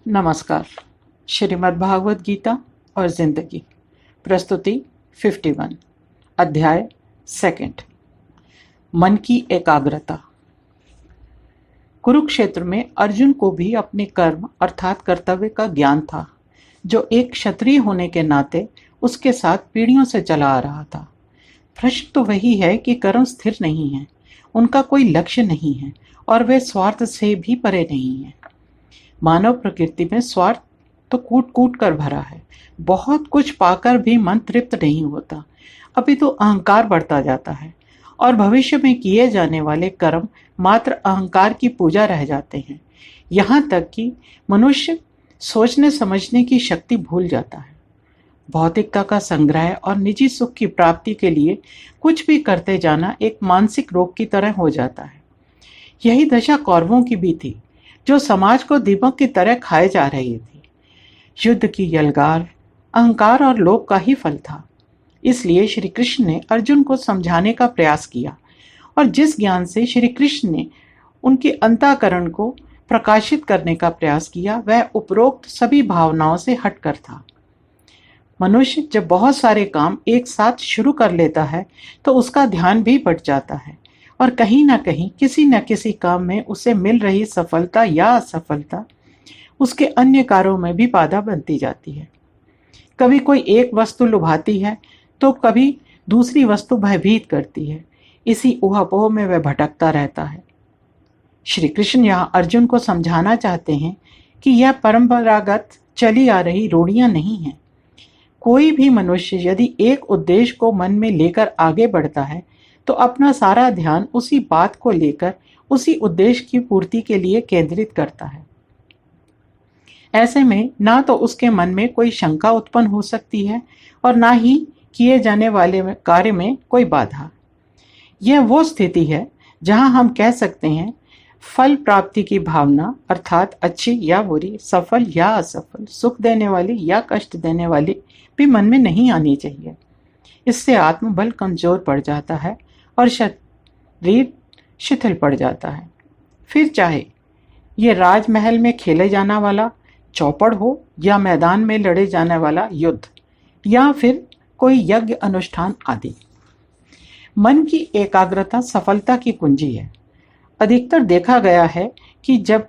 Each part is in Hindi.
नमस्कार। श्रीमद् भागवत गीता और जिंदगी, प्रस्तुति 51, अध्याय 2। मन की एकाग्रता। कुरुक्षेत्र में अर्जुन को भी अपने कर्म अर्थात कर्तव्य का ज्ञान था, जो एक क्षत्रिय होने के नाते उसके साथ पीढ़ियों से चला आ रहा था। प्रश्न तो वही है कि कर्म स्थिर नहीं है, उनका कोई लक्ष्य नहीं है और वे स्वार्थ से भी परे नहीं है। मानव प्रकृति में स्वार्थ तो कूट कूट कर भरा है। बहुत कुछ पाकर भी मन तृप्त नहीं होता, अभी तो अहंकार बढ़ता जाता है और भविष्य में किए जाने वाले कर्म मात्र अहंकार की पूजा रह जाते हैं। यहाँ तक कि मनुष्य सोचने समझने की शक्ति भूल जाता है। भौतिकता का संग्रह और निजी सुख की प्राप्ति के लिए कुछ भी करते जाना एक मानसिक रोग की तरह हो जाता है। यही दशा कौरवों की भी थी, जो समाज को दीपक की तरह खाए जा रही थी। युद्ध की यलगार अहंकार और लोभ का ही फल था। इसलिए श्री कृष्ण ने अर्जुन को समझाने का प्रयास किया और जिस ज्ञान से श्री कृष्ण ने उनके अंतःकरण को प्रकाशित करने का प्रयास किया, वह उपरोक्त सभी भावनाओं से हटकर था। मनुष्य जब बहुत सारे काम एक साथ शुरू कर लेता है तो उसका ध्यान भी बढ़ जाता है और कहीं ना कहीं किसी न किसी काम में उसे मिल रही सफलता या असफलता उसके अन्य कार्यों में भी बाधा बनती जाती है। कभी कोई एक वस्तु लुभाती है तो कभी दूसरी वस्तु भयभीत करती है। इसी ऊहापोह में वह भटकता रहता है। श्री कृष्ण यहाँ अर्जुन को समझाना चाहते हैं कि यह परंपरागत चली आ रही रूढ़ियां नहीं हैं। कोई भी मनुष्य यदि एक उद्देश्य को मन में लेकर आगे बढ़ता है तो अपना सारा ध्यान उसी बात को लेकर उसी उद्देश्य की पूर्ति के लिए केंद्रित करता है। ऐसे में ना तो उसके मन में कोई शंका उत्पन्न हो सकती है और ना ही किए जाने वाले कार्य में कोई बाधा। यह वो स्थिति है जहां हम कह सकते हैं फल प्राप्ति की भावना अर्थात अच्छी या बुरी, सफल या असफल, सुख देने वाली या कष्ट देने वाली भी मन में नहीं आनी चाहिए। इससे आत्मबल कमजोर पड़ जाता है और शरीर शिथिल पड़ जाता है। फिर चाहे ये राजमहल में खेले जाने वाला चौपड़ हो या मैदान में लड़े जाने वाला युद्ध या फिर कोई यज्ञ अनुष्ठान आदि। मन की एकाग्रता सफलता की कुंजी है। अधिकतर देखा गया है कि जब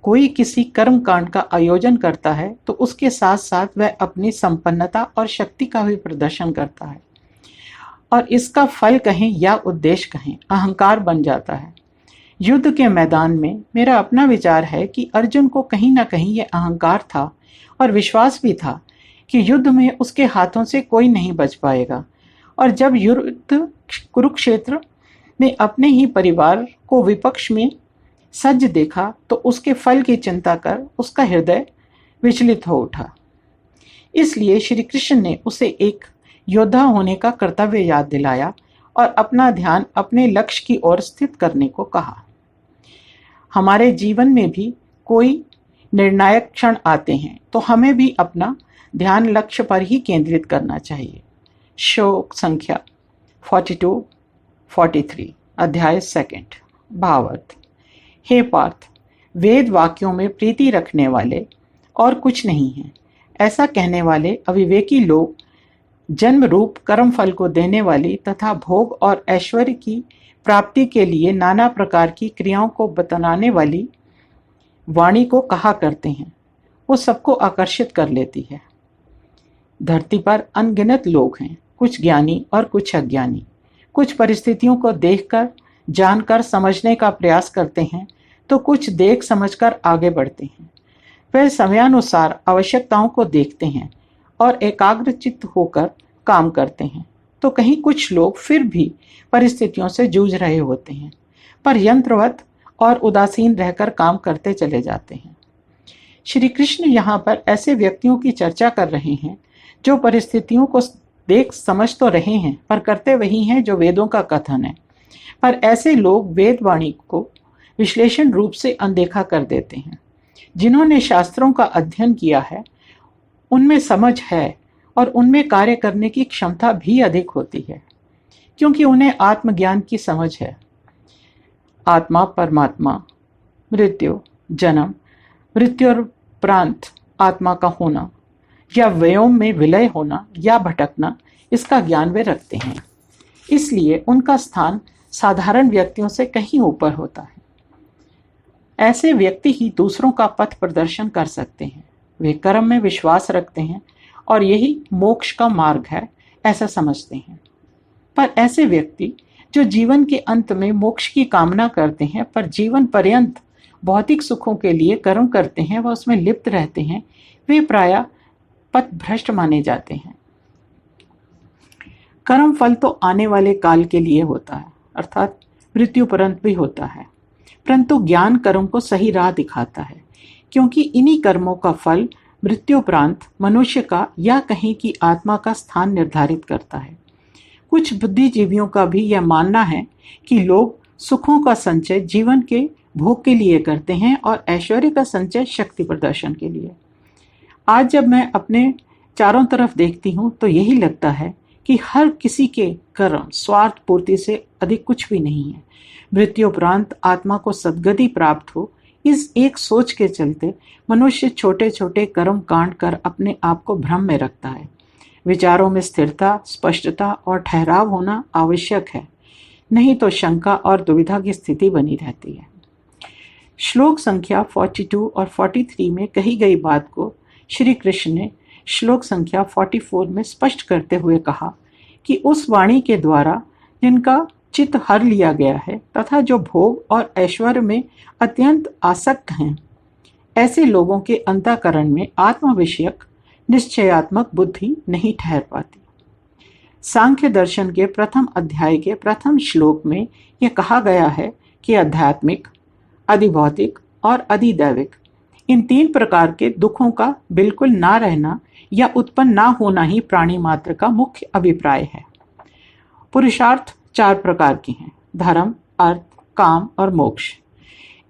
कोई किसी कर्म कांड का आयोजन करता है तो उसके साथ साथ वह अपनी संपन्नता और शक्ति का भी प्रदर्शन करता है और इसका फल कहें या उद्देश्य कहें अहंकार बन जाता है। युद्ध के मैदान में मेरा अपना विचार है कि अर्जुन को कहीं ना कहीं यह अहंकार था और विश्वास भी था कि युद्ध में उसके हाथों से कोई नहीं बच पाएगा। और जब युद्ध कुरुक्षेत्र में अपने ही परिवार को विपक्ष में सज्ज देखा तो उसके फल की चिंता कर उसका हृदय विचलित हो उठा। इसलिए श्री कृष्ण ने उसे एक योद्धा होने का कर्तव्य याद दिलाया और अपना ध्यान अपने लक्ष्य की ओर स्थित करने को कहा। हमारे जीवन में भी कोई निर्णायक क्षण आते हैं तो हमें भी अपना ध्यान लक्ष्य पर ही केंद्रित करना चाहिए। श्लोक संख्या 42-43, अध्याय 2। भावार्थ। हे पार्थ, वेद वाक्यों में प्रीति रखने वाले और कुछ नहीं है। ऐसा कहने वाले अविवेकी लोग जन्म रूप कर्म फल को देने वाली तथा भोग और ऐश्वर्य की प्राप्ति के लिए नाना प्रकार की क्रियाओं को बतलाने वाली वाणी को कहा करते हैं। वो सबको आकर्षित कर लेती है। धरती पर अनगिनत लोग हैं, कुछ ज्ञानी और कुछ अज्ञानी। कुछ परिस्थितियों को देखकर जानकर समझने का प्रयास करते हैं तो कुछ देख समझकर आगे बढ़ते हैं। वे समयानुसार आवश्यकताओं को देखते हैं और एकाग्रचित्त होकर काम करते हैं। तो कहीं कुछ लोग फिर भी परिस्थितियों से जूझ रहे होते हैं पर यंत्रवत और उदासीन रहकर काम करते चले जाते हैं। श्री कृष्ण यहाँ पर ऐसे व्यक्तियों की चर्चा कर रहे हैं जो परिस्थितियों को देख समझ तो रहे हैं पर करते वही हैं जो वेदों का कथन है। पर ऐसे लोग वेद वाणी को विश्लेषण रूप से अनदेखा कर देते हैं। जिन्होंने शास्त्रों का अध्ययन किया है उनमें समझ है और उनमें कार्य करने की क्षमता भी अधिक होती है, क्योंकि उन्हें आत्मज्ञान की समझ है। आत्मा, परमात्मा, मृत्यु, जन्म, मृत्यु और उपरांत आत्मा का होना या व्योम में विलय होना या भटकना, इसका ज्ञान वे रखते हैं। इसलिए उनका स्थान साधारण व्यक्तियों से कहीं ऊपर होता है। ऐसे व्यक्ति ही दूसरों का पथ प्रदर्शन कर सकते हैं। वे कर्म में विश्वास रखते हैं और यही मोक्ष का मार्ग है, ऐसा समझते हैं। पर ऐसे व्यक्ति जो जीवन के अंत में मोक्ष की कामना करते हैं पर जीवन पर्यंत भौतिक सुखों के लिए कर्म करते हैं व उसमें लिप्त रहते हैं, वे प्रायः पथ भ्रष्ट माने जाते हैं। कर्म फल तो आने वाले काल के लिए होता है, अर्थात मृत्युपरंत भी होता है, परंतु ज्ञान कर्म को सही राह दिखाता है, क्योंकि इन्हीं कर्मों का फल मृत्युपरांत मनुष्य का या कहीं की आत्मा का स्थान निर्धारित करता है। कुछ बुद्धिजीवियों का भी यह मानना है कि लोग सुखों का संचय जीवन के भोग के लिए करते हैं और ऐश्वर्य का संचय शक्ति प्रदर्शन के लिए। आज जब मैं अपने चारों तरफ देखती हूँ तो यही लगता है कि हर किसी के कर्म स्वार्थ पूर्ति से अधिक कुछ भी नहीं है। मृत्यु उपरांत आत्मा को सद्गति प्राप्त हो, इस एक सोच के चलते मनुष्य छोटे छोटे कर्म कांड कर अपने आप को भ्रम में रखता है। विचारों में स्थिरता, स्पष्टता और ठहराव होना आवश्यक है, नहीं तो शंका और दुविधा की स्थिति बनी रहती है। श्लोक संख्या 42 और 43 में कही गई बात को श्री कृष्ण ने श्लोक संख्या 44 में स्पष्ट करते हुए कहा कि उस वाणी के द्वारा जिनका चित्त हर लिया गया है तथा जो भोग और ऐश्वर्य में अत्यंत आसक्त हैं, ऐसे लोगों के अंतःकरण में आत्म विषयक निश्चयात्मक बुद्धि नहीं ठहर पाती। सांख्य दर्शन के प्रथम अध्याय के प्रथम श्लोक में यह कहा गया है कि आध्यात्मिक, अधिभौतिक और अधिदैविक इन तीन प्रकार के दुखों का बिल्कुल ना रहना या उत्पन्न ना होना ही प्राणी मात्र का मुख्य अभिप्राय है। पुरुषार्थ चार प्रकार के हैं: धर्म, अर्थ, काम और मोक्ष।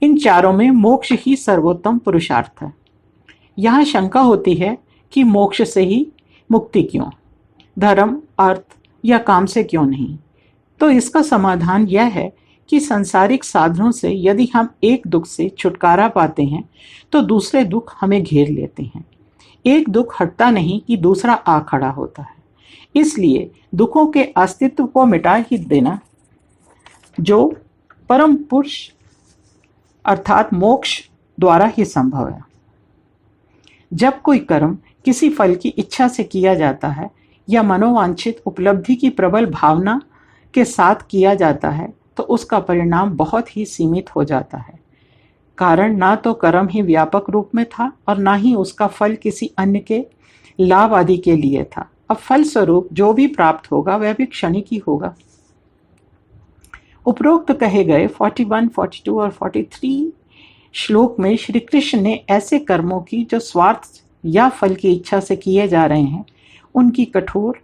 इन चारों में मोक्ष ही सर्वोत्तम पुरुषार्थ है। यहाँ शंका होती है कि मोक्ष से ही मुक्ति क्यों, धर्म, अर्थ या काम से क्यों नहीं? तो इसका समाधान यह है कि सांसारिक साधनों से यदि हम एक दुख से छुटकारा पाते हैं तो दूसरे दुख हमें घेर लेते हैं। एक दुख हटता नहीं कि दूसरा आ खड़ा होता है। इसलिए दुखों के अस्तित्व को मिटा ही देना जो परम पुरुष अर्थात मोक्ष द्वारा ही संभव है। जब कोई कर्म किसी फल की इच्छा से किया जाता है या मनोवांछित उपलब्धि की प्रबल भावना के साथ किया जाता है तो उसका परिणाम बहुत ही सीमित हो जाता है। कारण ना तो कर्म ही व्यापक रूप में था और ना ही उसका फल किसी अन्य के लाभ आदि के लिए था। अब फल स्वरूप जो भी प्राप्त होगा वह भी क्षणिक ही होगा। उपरोक्त कहे गए 41, 42 और 43 श्लोक में श्री कृष्ण ने ऐसे कर्मों की जो स्वार्थ या फल की इच्छा से किए जा रहे हैं उनकी कठोर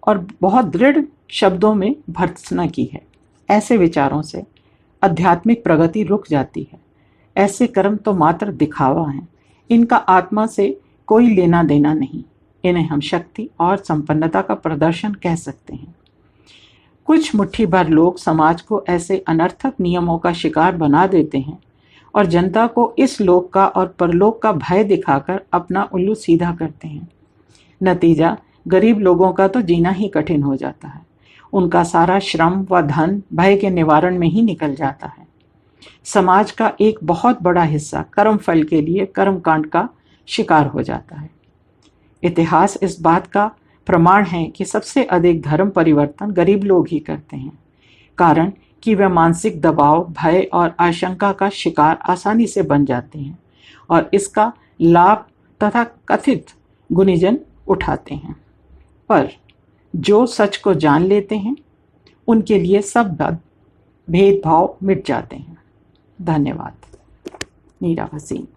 और बहुत दृढ़ शब्दों में भर्त्सना की है। ऐसे विचारों से आध्यात्मिक प्रगति रुक जाती है। ऐसे कर्म तो मात्र दिखावा हैं, इनका आत्मा से कोई लेना देना नहीं। इन्हें हम शक्ति और संपन्नता का प्रदर्शन कह सकते हैं। कुछ मुट्ठी भर लोग समाज को ऐसे अनर्थक नियमों का शिकार बना देते हैं और जनता को इस लोक का और परलोक का भय दिखाकर अपना उल्लू सीधा करते हैं। नतीजा गरीब लोगों का तो जीना ही कठिन हो जाता है। उनका सारा श्रम व धन भय के निवारण में ही निकल जाता है। समाज का एक बहुत बड़ा हिस्सा कर्म फल के लिए कर्मकांड का शिकार हो जाता है। इतिहास इस बात का प्रमाण है कि सबसे अधिक धर्म परिवर्तन गरीब लोग ही करते हैं, कारण कि वे मानसिक दबाव, भय और आशंका का शिकार आसानी से बन जाते हैं और इसका लाभ तथा कथित गुणीजन उठाते हैं। पर जो सच को जान लेते हैं उनके लिए सब भेदभाव मिट जाते हैं। धन्यवाद। नीरा भसीन।